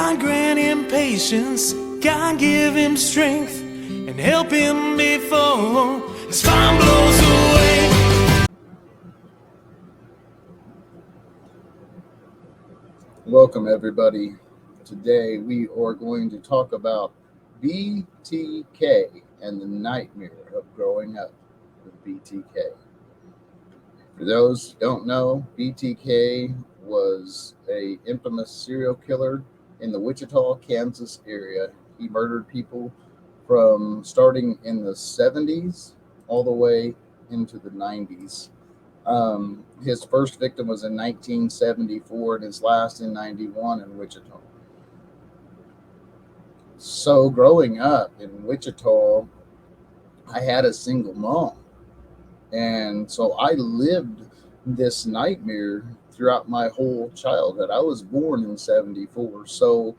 God grant him patience, God give him strength, and help him before his farm blows away. Welcome, everybody. Today we are going to talk about BTK and the nightmare of growing up with BTK. For those who don't know, BTK was an infamous serial killer in the Wichita, Kansas area. He murdered people from starting in the 70s all the way into the 90s. His first victim was in 1974 and his last in 91 in Wichita. So growing up in Wichita, I had a single mom. And so I lived this nightmare throughout my whole childhood. I was born in 74. So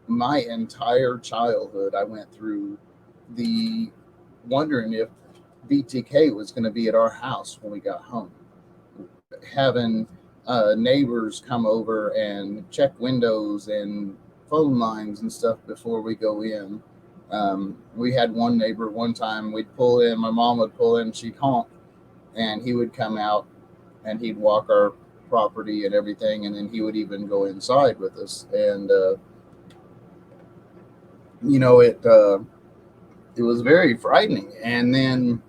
my entire childhood, I went through the wondering if BTK was going to be at our house when we got home. Having neighbors come over and check windows and phone lines and stuff before we go in. We had one neighbor one time, we'd pull in, my mom would pull in, she'd honk, and he would come out and he'd walk our property and everything, and then he would even go inside with us. And it was very frightening. And then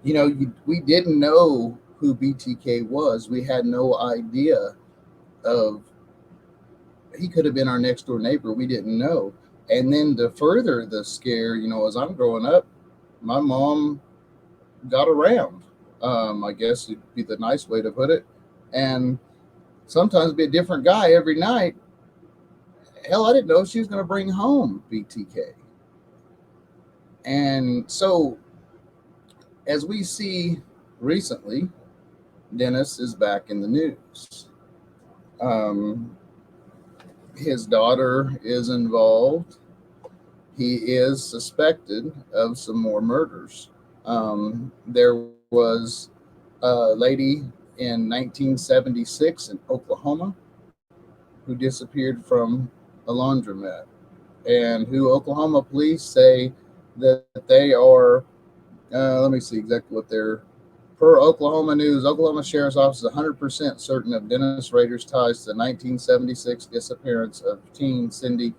we didn't know who BTK was. We had no idea of, he could have been our next door neighbor. We didn't know. And then to further the scare, as I'm growing up, my mom got around. I guess it'd be the nice way to put it. And sometimes be a different guy every night. Hell, I didn't know she was going to bring home BTK. And so, as we see recently, Dennis is back in the news. His daughter is involved. He is suspected of some more murders. There was a lady in 1976 in Oklahoma who disappeared from a laundromat, and who Oklahoma police say that they are, let me see exactly what they're, per Oklahoma News, Oklahoma Sheriff's Office is 100% certain of Dennis Rader's ties to the 1976 disappearance of teen Cindy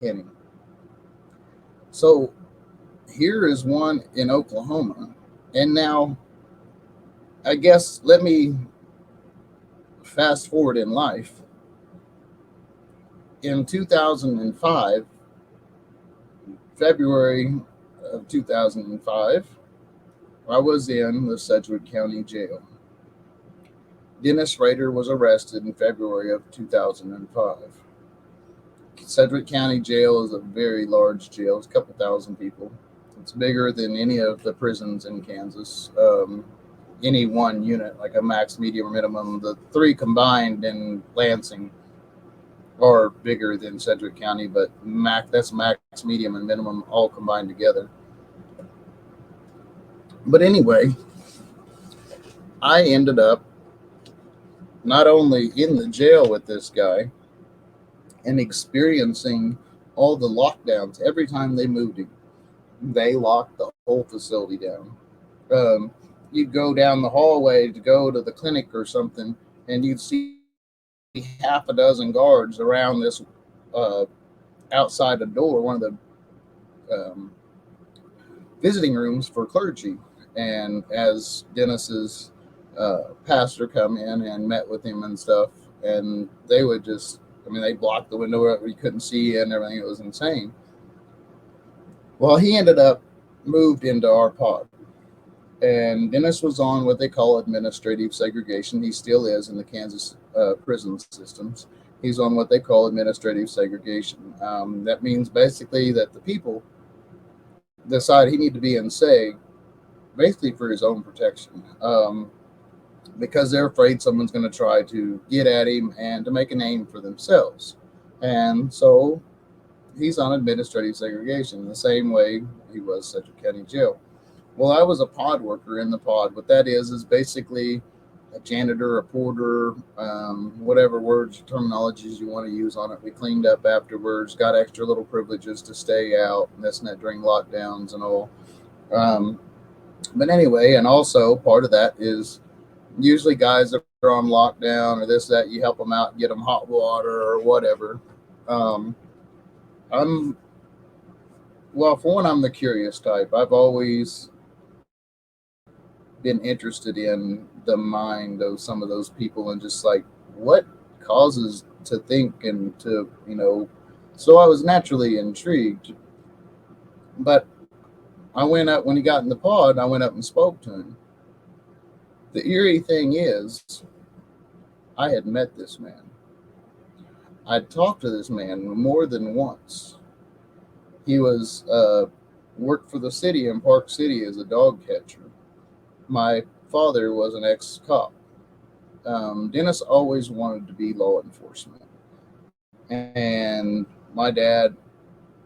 Kenny. So here is one in Oklahoma. And now, I guess, let me fast forward in life. In 2005, February of 2005, I was in the Sedgwick County Jail. Dennis Rader was arrested in February of 2005. Sedgwick County Jail is a very large jail. It's a couple thousand people. It's bigger than any of the prisons in Kansas. Any one unit, like a max, medium, or minimum, the three combined in Lansing are bigger than Sedgwick County, but that's max, medium, and minimum all combined together. But anyway, I ended up not only in the jail with this guy and experiencing all the lockdowns. Every time they moved him, they locked the whole facility down. You'd go down the hallway to go to the clinic or something, and you'd see half a dozen guards around this outside the door, one of the visiting rooms for clergy. And as Dennis's pastor come in and met with him and stuff, and they would just, they blocked the window where you couldn't see and everything. It was insane. Well, he ended up moved into our pod. And Dennis was on what they call administrative segregation. He still is in the Kansas prison systems. He's on what they call administrative segregation. That means basically that the people decide he needs to be in seg, basically for his own protection, because they're afraid someone's going to try to get at him and to make a name for themselves. And so he's on administrative segregation the same way he was Sedgwick County Jail. Well, I was a pod worker in the pod. What that is basically a janitor, a porter, whatever words, terminologies you want to use on it. We cleaned up afterwards, got extra little privileges to stay out, and this and that during lockdowns and all. Um, but anyway, and also part of that is usually guys that are on lockdown or this, that, you help them out, get them hot water or whatever. Um, I'm, well, for one, I'm the curious type. I've always been interested in the mind of some of those people and just like what causes to think and to, so I was naturally intrigued. But I went up when he got in the pod, I went up and spoke to him. The eerie thing is, I had met this man. I'd talked to this man more than once. He was worked for the city in Park City as a dog catcher. My father was an ex cop. Dennis always wanted to be law enforcement, and my dad,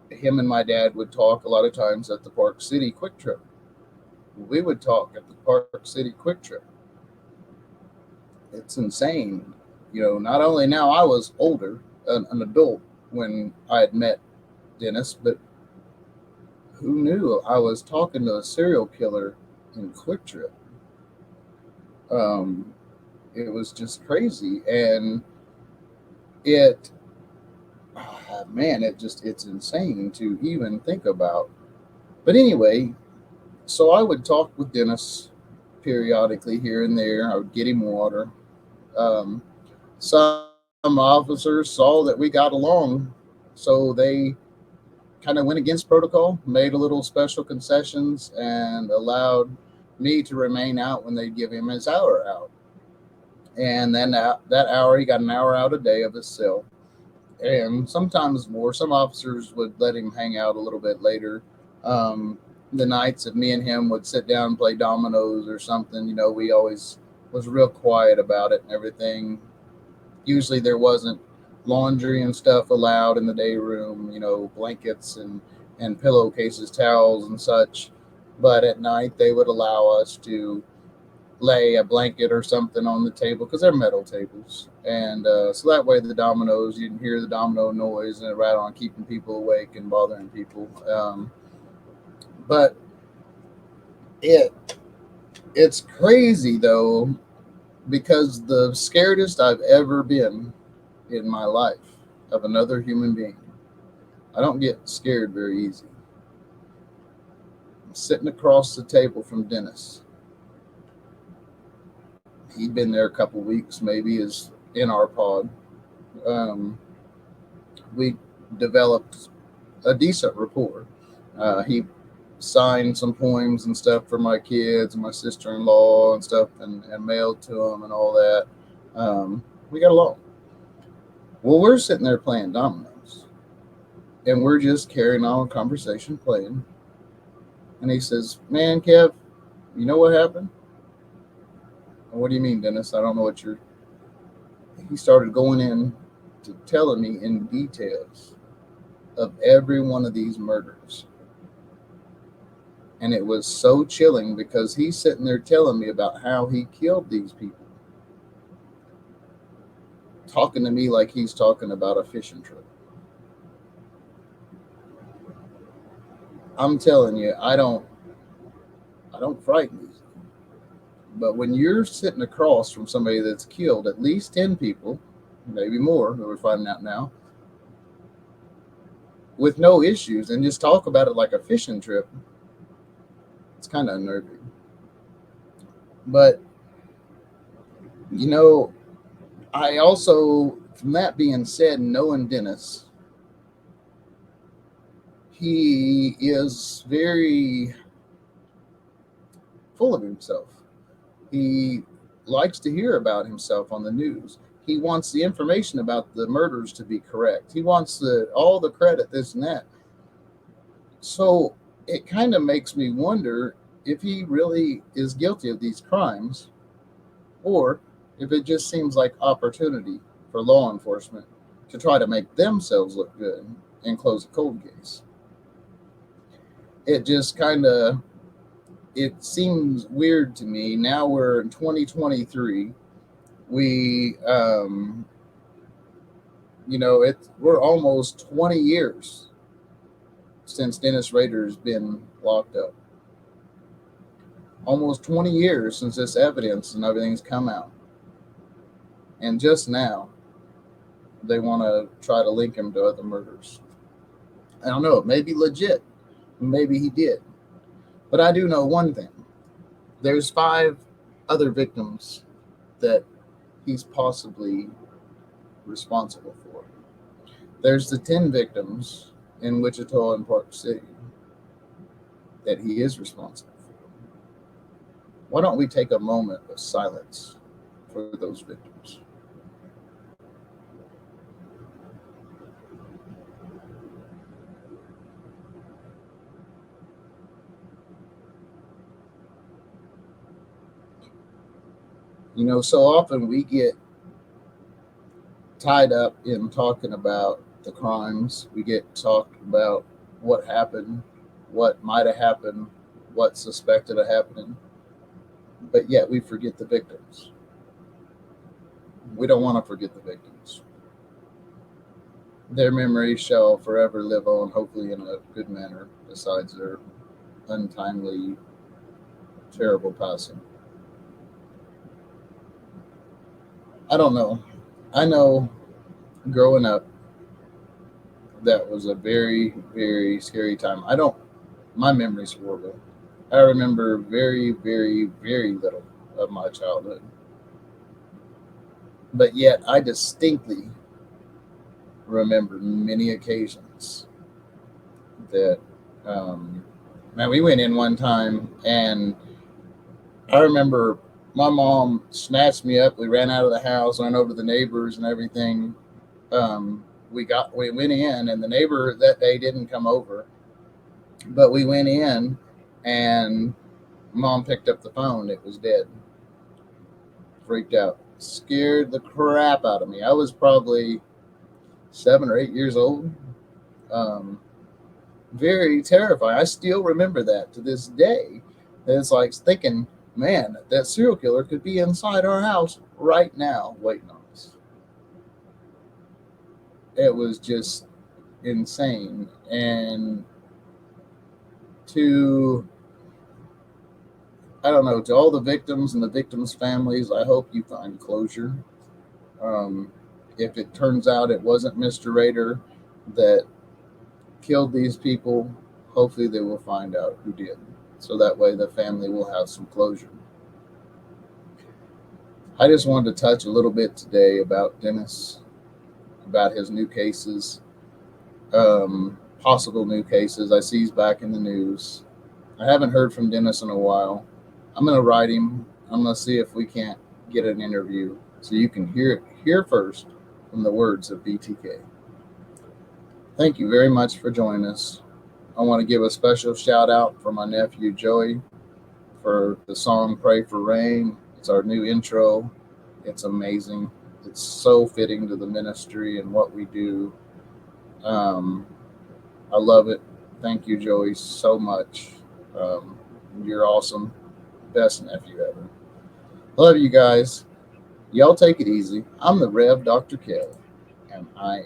him and my dad would talk a lot of times at the Park City Quick Trip. We would talk at the Park City Quick Trip. It's insane. Not only now I was older, an adult when I had met Dennis, but who knew I was talking to a serial killer in Quick Trip? Um, it was just crazy, and it, man, it's insane to even think about. But anyway, so I would talk with Dennis periodically here and there. I would get him water. Um, some officers saw that we got along, so they kind of went against protocol, made a little special concessions, and allowed me to remain out when they'd give him his hour out. And then that hour, he got an hour out a day of his cell, and sometimes more. Some officers would let him hang out a little bit later. Um, the nights that me and him would sit down and play dominoes or something, we always was real quiet about it and everything. Usually there wasn't laundry and stuff allowed in the day room, blankets and pillowcases, towels and such. But at night they would allow us to lay a blanket or something on the table because they're metal tables. And so that way the dominoes, you can hear the domino noise and it right on keeping people awake and bothering people. But it it's crazy though, because the scaredest I've ever been in my life of another human being, I don't get scared very easy. I'm sitting across the table from Dennis. He'd been there a couple weeks, maybe, is in our pod. Um, we developed a decent rapport. He signed some poems and stuff for my kids and my sister-in-law and stuff, and mailed to them and all that. We got along. Well, we're sitting there playing dominoes, and we're just carrying on a conversation playing. And he says, "Man, Kev, you know what happened?" "What do you mean, Dennis? I don't know what you're." He started going in to telling me in details of every one of these murders. And it was so chilling because he's sitting there telling me about how he killed these people, talking to me like he's talking about a fishing trip. I'm telling you, I don't frighten easily. But when you're sitting across from somebody that's killed at least 10 people, maybe more, that we're finding out now, with no issues and just talk about it like a fishing trip, it's kind of unnerving. But, you know, I also, from that being said, knowing Dennis, he is very full of himself. He likes to hear about himself on the news. He wants the information about the murders to be correct. He wants all the credit, this and that. So it kind of makes me wonder if he really is guilty of these crimes, or if it just seems like opportunity for law enforcement to try to make themselves look good and close a cold case. It just kind of it seems weird to me. Now we're in 2023. We, we're almost 20 years since Dennis Rader's been locked up. Almost 20 years since this evidence and everything's come out. And just now, they want to try to link him to other murders. I don't know. It may be legit. Maybe he did. But I do know one thing. There's 5 other victims that he's possibly responsible for. There's the 10 victims in Wichita and Park City that he is responsible for. Why don't we take a moment of silence for those victims? So often we get tied up in talking about the crimes. We get talked about what happened, what might have happened, what's suspected of happening, but yet we forget the victims. We don't want to forget the victims. Their memories shall forever live on, hopefully in a good manner, besides their untimely, terrible passing. I don't know. I know growing up, that was a very, very scary time. My memory's horrible. I remember very, very, very little of my childhood. But yet I distinctly remember many occasions that, man, we went in one time and I remember my mom snatched me up. We ran out of the house, went over to the neighbors and everything. We went in, and the neighbor that day didn't come over, but we went in, and mom picked up the phone. It was dead. Freaked out, scared the crap out of me. I was probably 7 or 8 years old. Very terrifying. I still remember that to this day. It's like thinking, man, that serial killer could be inside our house right now waiting on us. It was just insane. And I don't know, to all the victims and the victims' families, I hope you find closure. If it turns out it wasn't Mr. Rader that killed these people, hopefully they will find out who did. So that way the family will have some closure. I just wanted to touch a little bit today about Dennis, about his new cases, possible new cases. I see he's back in the news. I haven't heard from Dennis in a while. I'm going to write him. I'm going to see if we can't get an interview so you can hear it here first from the words of BTK. Thank you very much for joining us. I want to give a special shout out for my nephew Joey for the song Pray for Rain. It's our new intro. It's amazing. It's so fitting to the ministry and what we do. I love it. Thank you, Joey, so much. You're awesome. Best nephew ever. Love you guys. Y'all take it easy. I'm the Rev Dr. Kelly, and I am